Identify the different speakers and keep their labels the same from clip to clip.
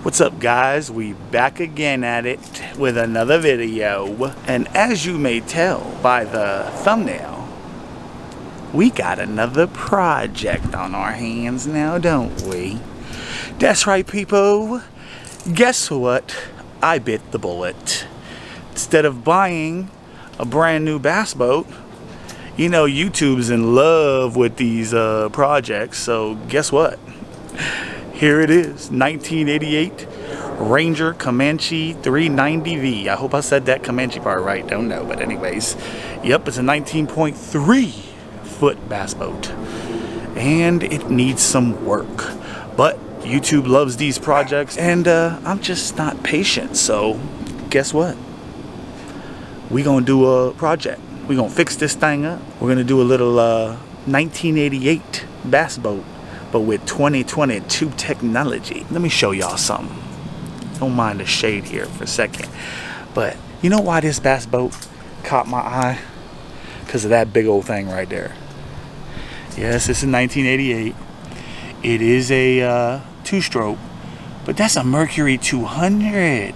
Speaker 1: What's up, guys? We back again at it with another video, and as you may tell by the thumbnail, we got another project on our hands now, don't we? That's right, people. Guess what? I bit the bullet. Instead of buying a brand new bass boat, you know YouTube's in love with these projects, so guess what? Here it is, 1988 Ranger Comanche 390V. I hope I said that Comanche part right, don't know, but anyways. Yep, it's a 19.3 foot bass boat. And it needs some work. But YouTube loves these projects, and I'm just not patient, so guess what? We gonna do a project. We gonna fix this thing up. We're gonna do a little 1988 bass boat, but with 2022 technology. Let me show y'all something. Don't mind the shade here for a second. But you know why this bass boat caught my eye? Because of that big old thing right there. Yes, this is 1988. It is a two-stroke, but that's a Mercury 200.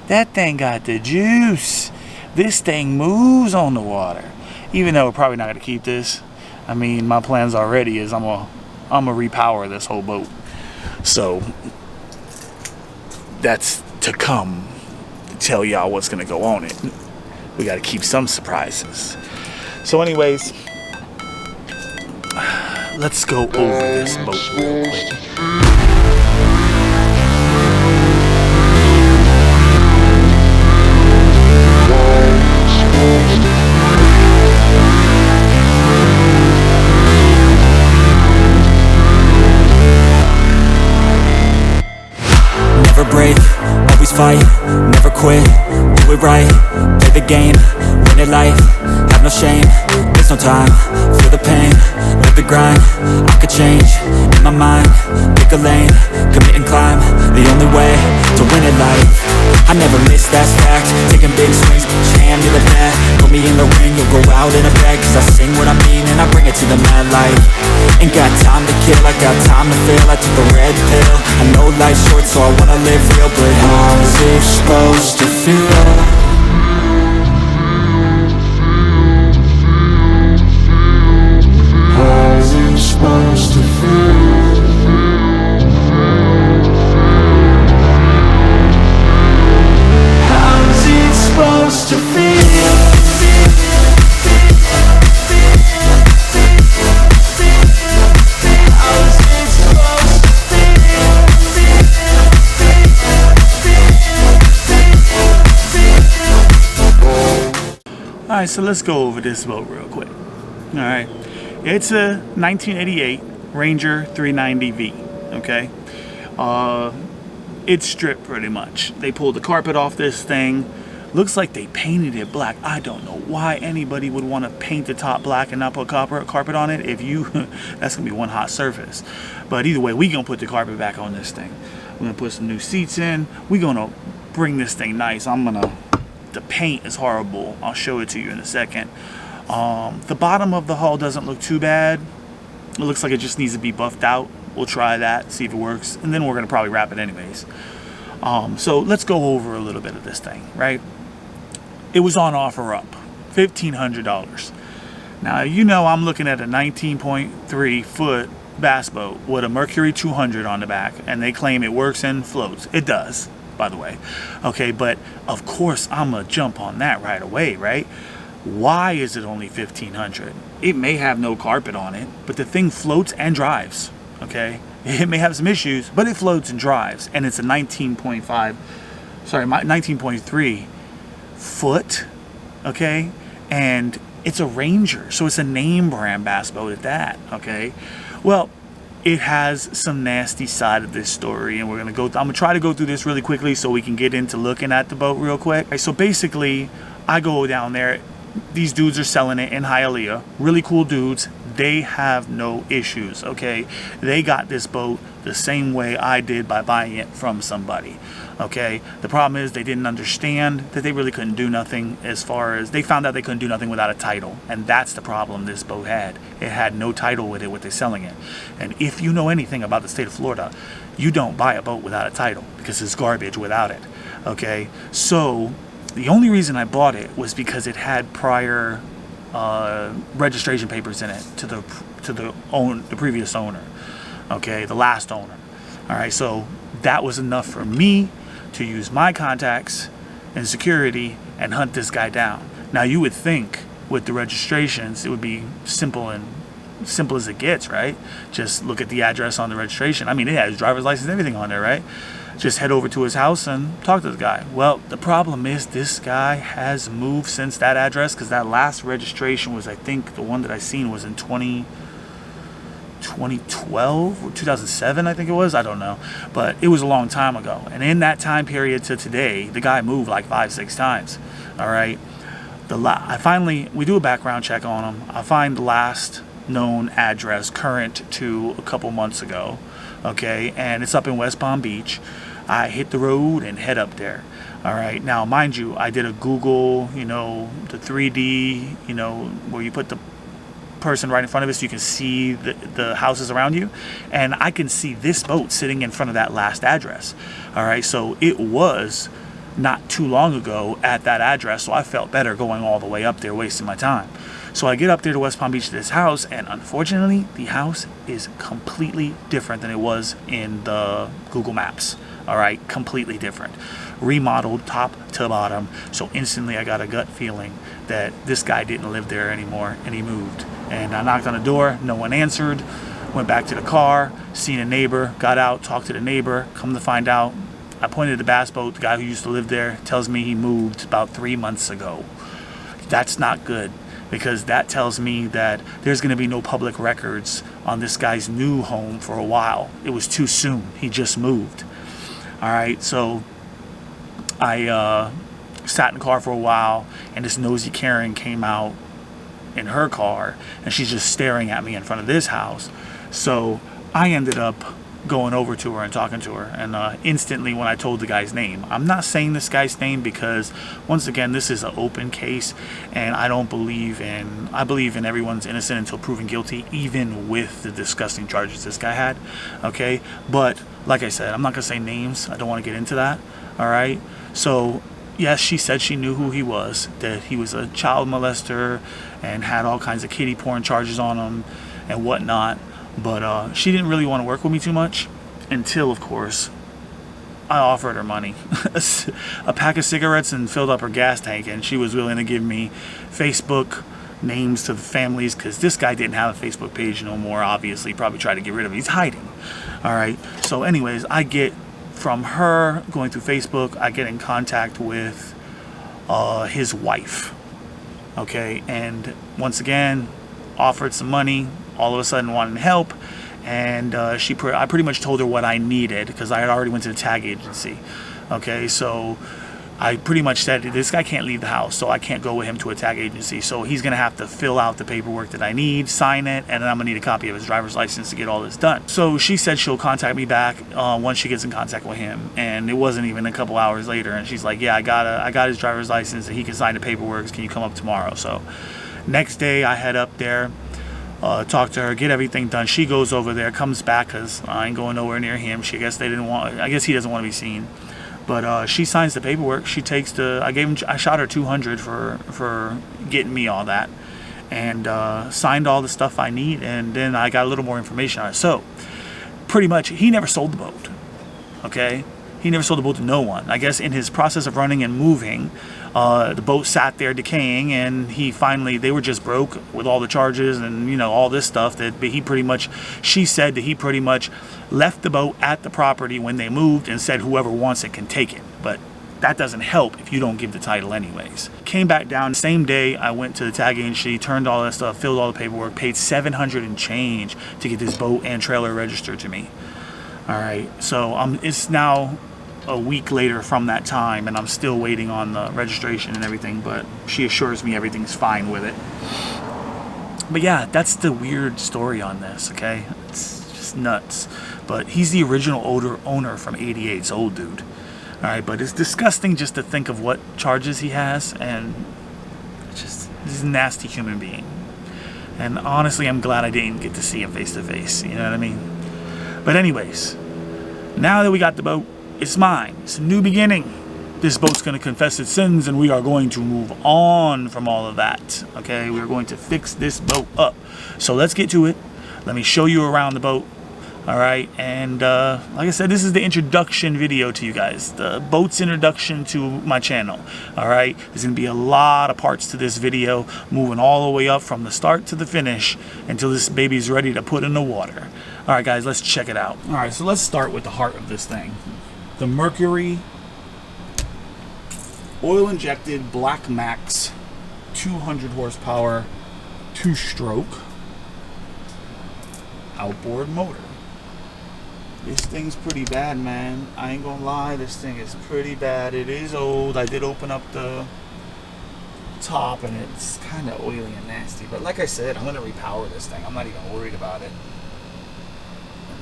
Speaker 1: That thing got the juice. This thing moves on the water. Even though we're probably not going to keep this. I mean, my plans already is I'm gonna repower this whole boat. So that's to come to tell y'all what's gonna go on it. We gotta keep some surprises. So anyways, let's go over this boat real quick.
Speaker 2: Never break, always fight, never quit, do it right, play the game, win it life, have no shame, there's no time, feel the pain, live the grind, I could change, in my mind, pick a lane, commit and climb, the only way to win it life. I never miss, that's fact, taking big swings, jam to the bat, put me in the ring, you'll go out in a bag, cause I sing what I mean and I bring it to the mad light. Ain't got time to kill, I got time to feel, I took the red pill, I know life's short so I wanna live real, but how's it supposed to feel? How's it supposed to feel? How's it supposed to feel?
Speaker 1: Alright, so let's go over this boat real quick. Alright, it's a 1988 Ranger 390V, okay? It's stripped pretty much. They pulled the carpet off this thing. Looks like they painted it black. I don't know why anybody would want to paint the top black and not put carpet on it. If you, that's going to be one hot surface. But either way, we going to put the carpet back on this thing. We're going to put some new seats in. We're going to bring this thing nice. The paint is horrible. I'll show it to you in a second. The bottom of the hull doesn't look too bad. It looks like it just needs to be buffed out. We'll try that, see if it works, and then we're gonna probably wrap it anyways. So let's go over a little bit of this thing, right? It was on offer up, $1,500. Now, you know I'm looking at a 19.3 foot bass boat with a Mercury 200 on the back, and they claim it works and floats. It does, by the way. Okay, but of course I'm gonna jump on that right away, right? Why is it only $1,500? It may have no carpet on it, but the thing floats and drives, okay? It may have some issues, but it floats and drives, and it's a 19.3 foot, okay? And it's a Ranger, so it's a name brand bass boat at that, okay? Well, it has some nasty side of this story, and I'm gonna try to go through this really quickly so we can get into looking at the boat real quick. Okay, so basically, I go down there. These dudes are selling it in Hialeah. Really cool dudes. they have no issues, okay? They got this boat the same way I did by buying it from somebody, okay? The problem is they didn't understand that they really couldn't do nothing as far as, they found out they couldn't do nothing without a title, and that's the problem this boat had. It had no title with it, what they're selling it. And if you know anything about the state of Florida, you don't buy a boat without a title because it's garbage without it, okay? So the only reason I bought it was because it had prior registration papers in it to the previous owner, okay, the last owner. All right, so that was enough for me to use my contacts and security and hunt this guy down. Now you would think with the registrations it would be simple as it gets, right? Just look at the address on the registration. I mean, it has driver's license, everything on there, right? Just head over to his house and talk to the guy. Well, the problem is this guy has moved since that address, because that last registration was, I think, the one that I seen was in 2012 or 2007, I think it was. I don't know. But it was a long time ago. And in that time period to today, the guy moved like 5-6 times. All right. We do a background check on him. I find the last known address current to a couple months ago. Okay, and it's up in West Palm Beach. I hit the road and head up there. All right, now mind you, I did a Google, the 3D, where you put the person right in front of us so you can see the houses around you, and I can see this boat sitting in front of that last address. All right, so it was not too long ago at that address, so I felt better going all the way up there, wasting my time. So I get up there to West Palm Beach to this house, and unfortunately, the house is completely different than it was in the Google Maps. All right, completely different. Remodeled top to bottom. So instantly I got a gut feeling that this guy didn't live there anymore, and he moved. And I knocked on the door, no one answered. Went back to the car, seen a neighbor, got out, talked to the neighbor. Come to find out, I pointed at the bass boat. The guy who used to live there tells me he moved about 3 months ago. That's not good, because that tells me that there's going to be no public records on this guy's new home for a while. It was too soon. He just moved. All right, so I sat in the car for a while, and this nosy Karen came out in her car, and she's just staring at me in front of this house. So I ended up going over to her and talking to her, and instantly when I told the guy's name, I'm not saying this guy's name because once again this is an open case, and I believe in everyone's innocent until proven guilty, even with the disgusting charges this guy had. Okay, but like I said, I'm not gonna say names. I don't want to get into that. All right, so yes, she said she knew who he was, that he was a child molester and had all kinds of kiddie porn charges on him and whatnot. But she didn't really want to work with me too much until, of course, I offered her money, a pack of cigarettes, and filled up her gas tank, and she was willing to give me Facebook names to the families, because this guy didn't have a Facebook page no more, obviously. Probably tried to get rid of it. He's hiding. All right. So anyways, I get from her going through Facebook, I get in contact with his wife. Okay. And once again, offered some money. All of a sudden wanted help, and I pretty much told her what I needed, because I had already went to the tag agency. Okay, so I pretty much said, this guy can't leave the house, so I can't go with him to a tag agency, so he's gonna have to fill out the paperwork that I need, sign it, and then I'm gonna need a copy of his driver's license to get all this done. So she said she'll contact me back once she gets in contact with him, and it wasn't even a couple hours later, and she's like, yeah, I got his driver's license, and he can sign the paperwork. Can you come up tomorrow? So next day I head up there, talk to her, get everything done. She goes over there, comes back, because I ain't going nowhere near him. I guess he doesn't want to be seen. But she signs the paperwork. She takes I shot her $200 for getting me all that, and signed all the stuff I need, and then I got a little more information on it. So pretty much he never sold the boat. Okay, he never sold the boat to no one. I guess in his process of running and moving, the boat sat there decaying, and they were just broke with all the charges and all this stuff, she said that he pretty much left the boat at the property when they moved and said whoever wants it can take it. But that doesn't help if you don't give the title anyways. Came back down, same day I went to the tag agency, turned all that stuff, filled all the paperwork, paid $700 and change to get this boat and trailer registered to me. All right, so it's now a week later from that time, and I'm still waiting on the registration and everything, but she assures me everything's fine with it. But yeah, that's the weird story on this, okay? It's just nuts. But he's the original owner from 88. It's old dude. All right, but it's disgusting just to think of what charges he has, and just, he's a nasty human being. And honestly, I'm glad I didn't get to see him face to face, you know what I mean? But anyways, now that we got the boat, it's mine. It's a new beginning. This boat's going to confess its sins, and we are going to move on from all of that. Okay, we're going to fix this boat up. So let's get to it. Let me show you around the boat. All right, and like I said, this is the introduction video to you guys. The boat's introduction to my channel. All right, there's going to be a lot of parts to this video, moving all the way up from the start to the finish until this baby's ready to put in the water. All right, guys, let's check it out. All right, so let's start with the heart of this thing. The Mercury oil-injected Black Max 200 horsepower 2-stroke outboard motor. This thing's pretty bad, man. I ain't gonna lie, this thing is pretty bad. It is old. I did open up the top and it's kind of oily and nasty, but like I said, I'm gonna repower this thing. I'm not even worried about it.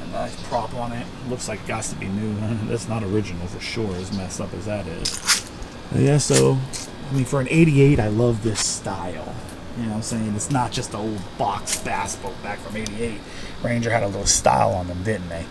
Speaker 1: And a nice prop on it. Looks like it got to be new. That's not original for sure, as messed up as that is. But yeah, so I mean, for an 88, I love this style. You know what I'm saying? It's not just the old box bass boat back from 88. Ranger had a little style on them, didn't they?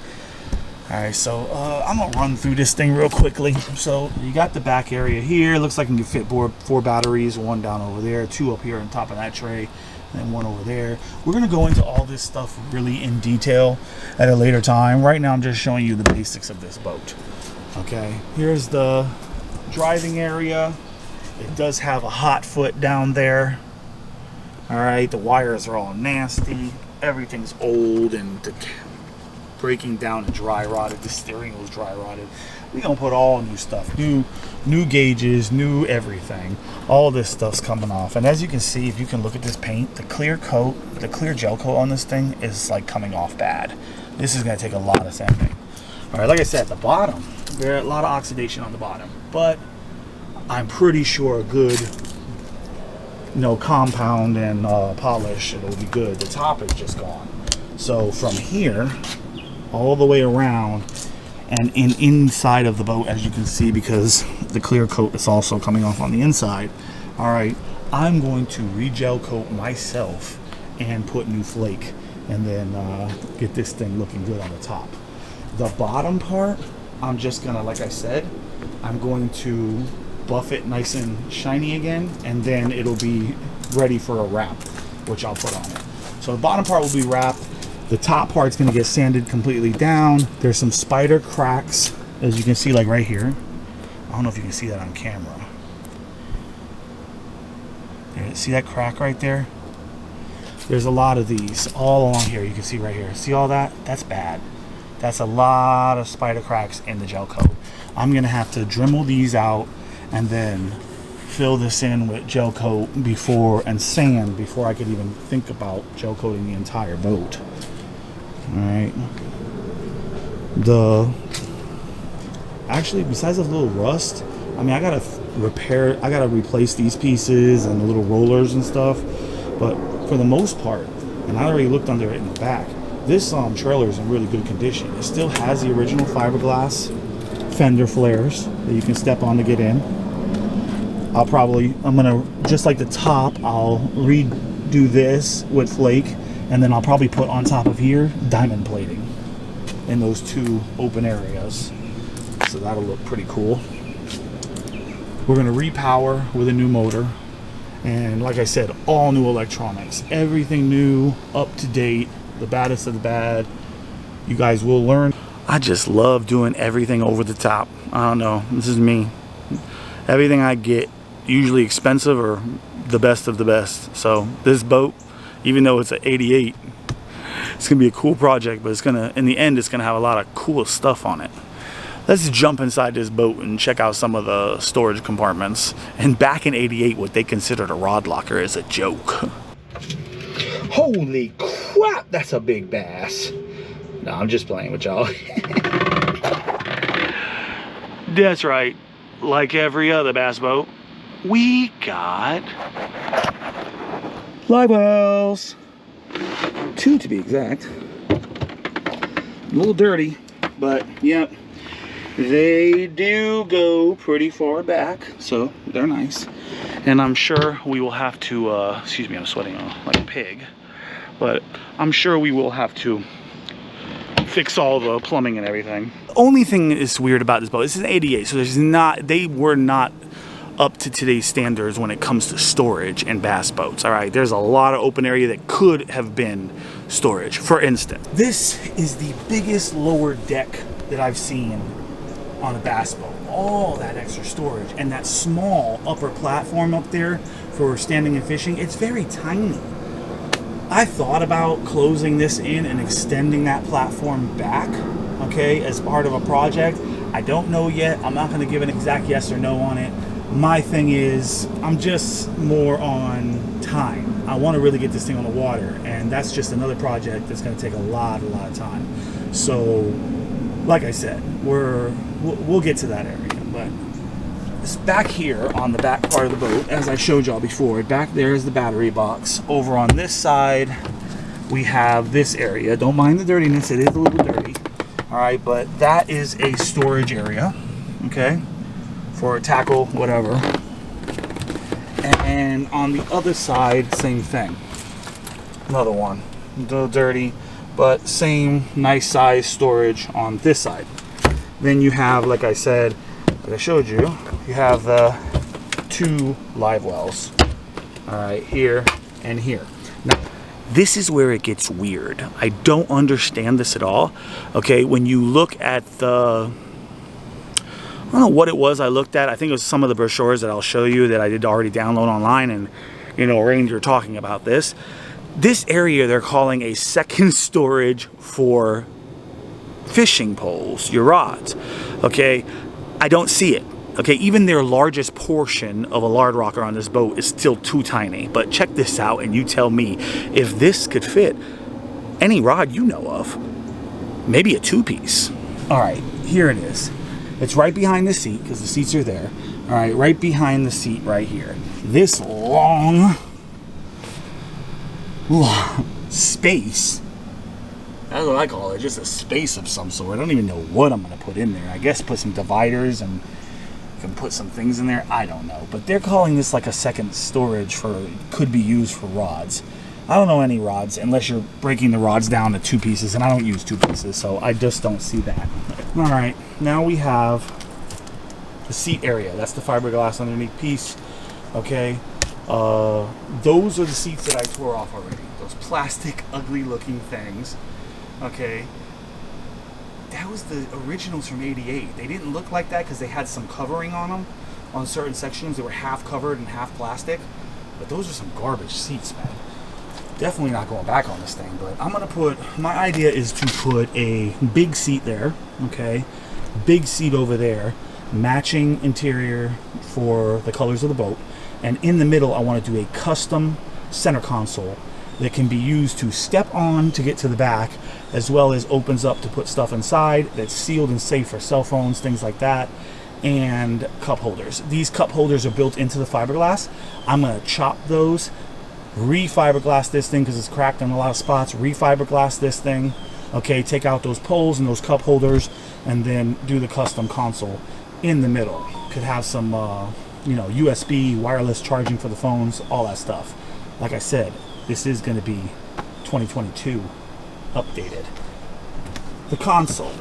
Speaker 1: Alright, so I'm going to run through this thing real quickly. So you got the back area here. Looks like you can fit 4 batteries, 1 down over there, 2 up here on top of that tray, and then 1 over there. We're going to go into all this stuff really in detail at a later time. Right now I'm just showing you the basics of this boat. Okay, here's the driving area. It does have a hot foot down there. Alright, the wires are all nasty. Everything's old and breaking down and dry rotted. The steering wheel's dry rotted. We're gonna put all new stuff, new gauges, new everything. All this stuff's coming off. And as you can see, if you can look at this paint, the clear coat, the clear gel coat on this thing is like coming off bad. This is gonna take a lot of sanding. Alright, like I said, the bottom, there's a lot of oxidation on the bottom, but I'm pretty sure a good, you know, compound and polish, it'll be good. The top is just gone. So from here all the way around and inside of the boat, as you can see, because the clear coat is also coming off on the inside. All right, I'm going to re-gel coat myself and put new flake, and then get this thing looking good on the top. The bottom part, I'm just gonna, like I said, I'm going to buff it nice and shiny again, and then it'll be ready for a wrap, which I'll put on it. So the bottom part will be wrapped. The top part's gonna get sanded completely down. There's some spider cracks, as you can see, like right here. I don't know if you can see that on camera. There, see that crack right there? There's a lot of these all along here. You can see right here. See all that? That's bad. That's a lot of spider cracks in the gel coat. I'm gonna have to Dremel these out and then fill this in with gel coat and sand before I could even think about gel coating the entire boat. Alright. Actually, besides the little rust, I mean, I gotta replace these pieces and the little rollers and stuff, but for the most part, and I already looked under it in the back, this trailer is in really good condition. It still has the original fiberglass fender flares that you can step on to get in. I'm gonna, just like the top, I'll redo this with flake, and then I'll probably put on top of here diamond plating in those 2 open areas. So that'll look pretty cool. We're gonna repower with a new motor, and like I said, all new electronics, everything new, up to date, the baddest of the bad. You guys will learn. I just love doing everything over the top. I don't know, this is me. Everything I get, usually expensive or the best of the best. So this boat, even though it's an 88, it's gonna be a cool project, but it's gonna, in the end, it's gonna have a lot of cool stuff on it. Let's jump inside this boat and check out some of the storage compartments. And back in 88, what they considered a rod locker is a joke. Holy crap, that's a big bass. No, I'm just playing with y'all. That's right, like every other bass boat, we got live wells. 2 to be exact. A little dirty, but yep. They do go pretty far back, so they're nice. And I'm sure we will have to, excuse me, I'm sweating like a pig. But I'm sure we will have to fix all the plumbing and everything. The only thing that's weird about this boat, this is an 88, so they were not up to today's standards when it comes to storage and bass boats, all right? There's a lot of open area that could have been storage. For instance, this is the biggest lower deck that I've seen on a bass boat. All that extra storage and that small upper platform up there for standing and fishing, it's very tiny. I thought about closing this in and extending that platform back, okay, as part of a project. I don't know yet. I'm not going to give an exact yes or no on it. My thing is, I'm just more on time. I want to really get this thing on the water, and that's just another project that's going to take a lot of time. So, like I said, we'll get to that area, but it's back here on the back part of the boat, as I showed y'all before. Back there is the battery box. Over on this side, we have this area. Don't mind the dirtiness; it is a little dirty. All right, but that is a storage area, okay, for tackle, whatever. And on the other side, same thing. Another one, a little dirty, but same nice size storage on this side. Then you have, like I said, like I showed you, you have the 2 live wells. All right, here and here. Now, this is where it gets weird. I don't understand this at all. Okay, when you look at the, I don't know what it was I looked at. I think it was some of the brochures that I'll show you that I did already download online, and you know, Ranger talking about this. This area they're calling a second storage for fishing poles, your rods. Okay, I don't see it. Okay, even their largest portion of a lard rocker on this boat is still too tiny. But check this out and you tell me if this could fit any rod you know of. Maybe a 2-piece. All right, here it is. It's right behind the seat because the seats are there. All right, right behind the seat right here. This long space. That's what I call it, just a space of some sort. I don't even know what I'm going to put in there. I guess put some dividers and can put some things in there. I don't know. But they're calling this like a second storage for, could be used for rods. I don't know any rods unless you're breaking the rods down to 2 pieces, and I don't use 2 pieces, so I just don't see that. All right, now we have the seat area. That's the fiberglass underneath piece, okay? Those are the seats that I tore off already. Those plastic, ugly looking things. Okay, that was the originals from '88. They didn't look like that because they had some covering on them. On certain sections, they were half covered and half plastic. But those are some garbage seats, man. Definitely not going back on this thing. But I'm gonna put. My idea is to put a big seat there. Okay, big seat over there, matching interior for the colors of the boat, and in the middle, I want to do a custom center console that can be used to step on to get to the back, as well as opens up to put stuff inside that's sealed and safe for cell phones, things like that, and cup holders. These cup holders are built into the fiberglass. I'm going to chop those, re-fiberglass this thing because it's cracked in a lot of spots, re-fiberglass this thing, okay, take out those poles and those cup holders, and then do the custom console in the middle. Could have some, you know, USB, wireless charging for the phones, all that stuff. Like I said, this is going to be 2022 updated. The console,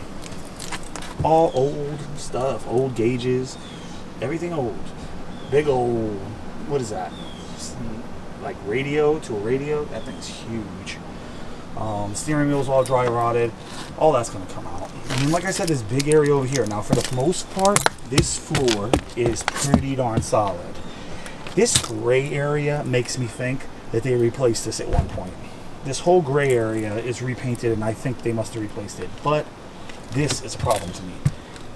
Speaker 1: all old stuff, old gauges, everything old. Big old, what is that? Like radio to a radio? That thing's huge. Steering wheel's all dry rotted. All that's going to come out. And like I said, this big area over here. Now, for the most part, this floor is pretty darn solid. This gray area makes me think that they replaced this at one point. This whole gray area is repainted, and I think they must have replaced it. But this is a problem to me.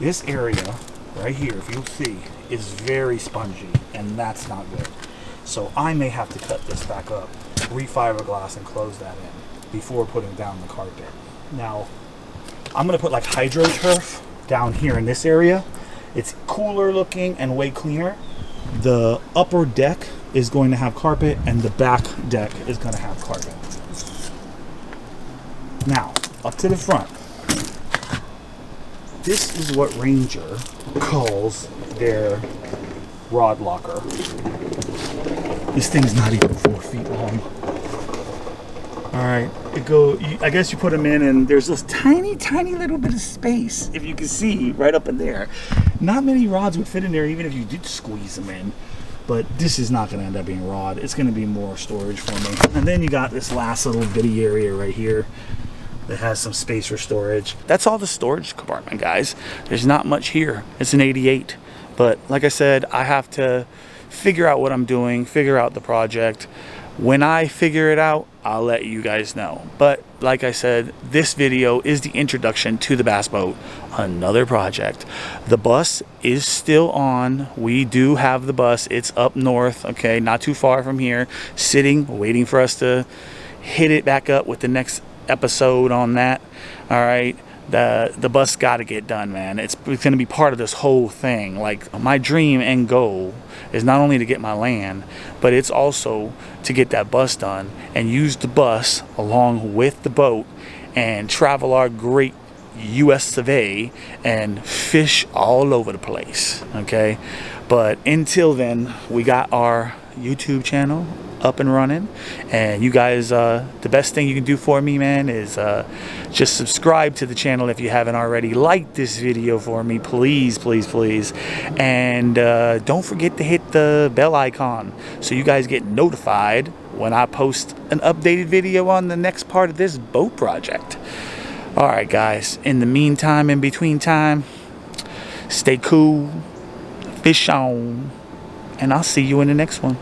Speaker 1: This area right here, if you'll see, is very spongy, and that's not good. So I may have to cut this back up, re-fiberglass, and close that in before putting down the carpet. Now, I'm going to put like hydro turf down here in this area. It's cooler looking and way cleaner. The upper deck is going to have carpet, and the back deck is going to have carpet. Now, up to the front. This is what Ranger calls their rod locker. This thing's not even 4 feet long. Alright, I guess you put them in and there's this tiny little bit of space, if you can see, right up in there. Not many rods would fit in there even if you did squeeze them in. But this is not going to end up being rod. It's going to be more storage for me. And then you got this last little bitty area right here that has some space for storage. That's all the storage compartment, guys. There's not much here. It's an 88. But like I said, I have to figure out what I'm doing, figure out the project. When I figure it out, I'll let you guys know. But like I said, this video is the introduction to the bass boat, another project. The bus is still on. We do have the bus. It's up north, okay, not too far from here, sitting, waiting for us to hit it back up with the next episode on that. All right. The bus got to get done, man. It's going to be part of this whole thing. Like, my dream and goal is not only to get my land, but it's also to get that bus done and use the bus along with the boat and travel our great US of A and fish all over the place, okay? But until then, we got our YouTube channel up and running, and you guys, the best thing you can do for me, man, is just subscribe to the channel if you haven't already. Like this video for me, please, and don't forget to hit the bell icon so you guys get notified when I post an updated video on the next part of this boat project. All right, guys, in the meantime, in between time, stay cool, fish on, and I'll see you in the next one.